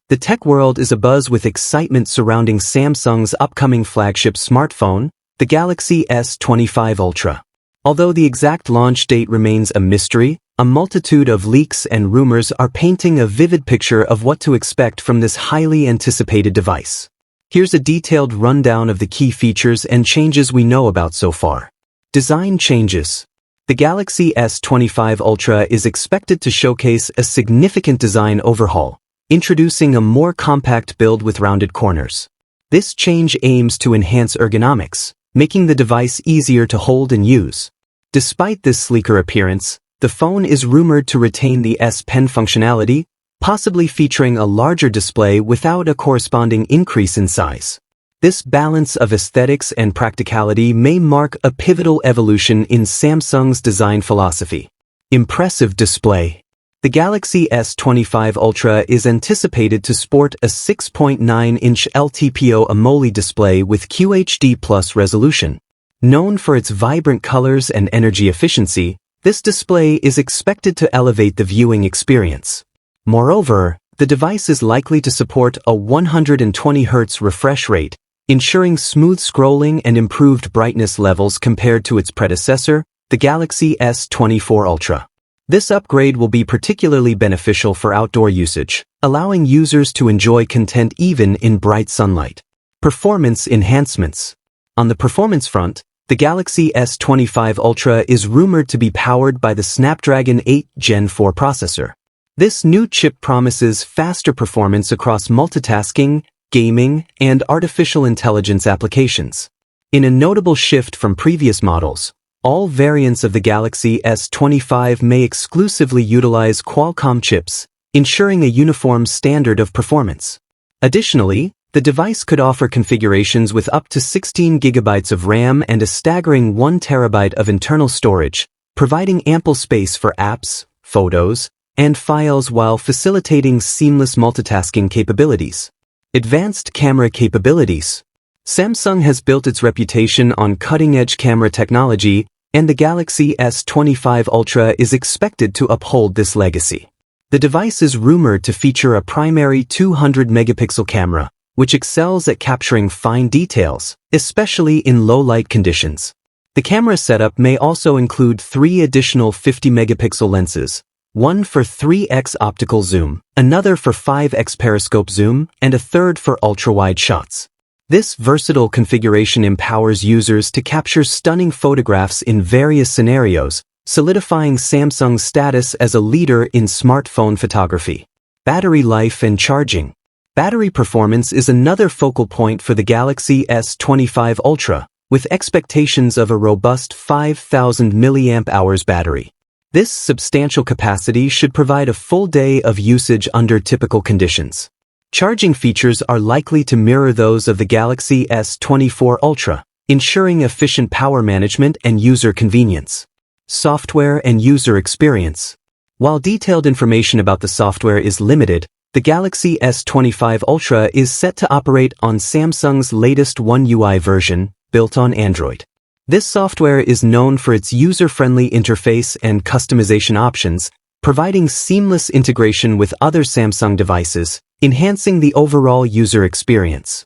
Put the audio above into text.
The tech world is abuzz with excitement surrounding Samsung's upcoming flagship smartphone, the Galaxy S25 Ultra. Although the exact launch date remains a mystery, a multitude of leaks and rumors are painting a vivid picture of what to expect from this highly anticipated device. Here's a detailed rundown of the key features and changes we know about so far. Design changes. The Galaxy S25 Ultra is expected to showcase a significant design overhaul, introducing a more compact build with rounded corners. This change aims to enhance ergonomics, making the device easier to hold and use. Despite this sleeker appearance, the phone is rumored to retain the S Pen functionality, possibly featuring a larger display without a corresponding increase in size. This balance of aesthetics and practicality may mark a pivotal evolution in Samsung's design philosophy. Impressive display. The Galaxy S25 Ultra is anticipated to sport a 6.9-inch LTPO AMOLED display with QHD+ resolution. Known for its vibrant colors and energy efficiency, this display is expected to elevate the viewing experience. Moreover, the device is likely to support a 120 Hz refresh rate, ensuring smooth scrolling and improved brightness levels compared to its predecessor, the Galaxy S24 Ultra. This upgrade will be particularly beneficial for outdoor usage, allowing users to enjoy content even in bright sunlight. Performance enhancements. On the performance front, the Galaxy S25 Ultra is rumored to be powered by the Snapdragon 8 Gen 4 processor. This new chip promises faster performance across multitasking, gaming, and artificial intelligence applications. In a notable shift from previous models, all variants of the Galaxy S25 may exclusively utilize Qualcomm chips, ensuring a uniform standard of performance. Additionally, the device could offer configurations with up to 16 GB of RAM and a staggering 1 TB of internal storage, providing ample space for apps, photos, and files while facilitating seamless multitasking capabilities. Advanced camera capabilities. Samsung has built its reputation on cutting-edge camera technology, and the Galaxy S25 Ultra is expected to uphold this legacy. The device is rumored to feature a primary 200-megapixel camera, which excels at capturing fine details, especially in low-light conditions. The camera setup may also include 3 additional 50-megapixel lenses, one for 3x optical zoom, another for 5x periscope zoom, and a third for ultra-wide shots. This versatile configuration empowers users to capture stunning photographs in various scenarios, solidifying Samsung's status as a leader in smartphone photography. Battery life and charging. Battery performance is another focal point for the Galaxy S25 Ultra, with expectations of a robust 5,000 mAh battery. This substantial capacity should provide a full day of usage under typical conditions. Charging features are likely to mirror those of the Galaxy S24 Ultra, ensuring efficient power management and user convenience. Software and user experience. While detailed information about the software is limited, the Galaxy S25 Ultra is set to operate on Samsung's latest One UI version, built on Android. This software is known for its user-friendly interface and customization options, providing seamless integration with other Samsung devices, enhancing the overall user experience.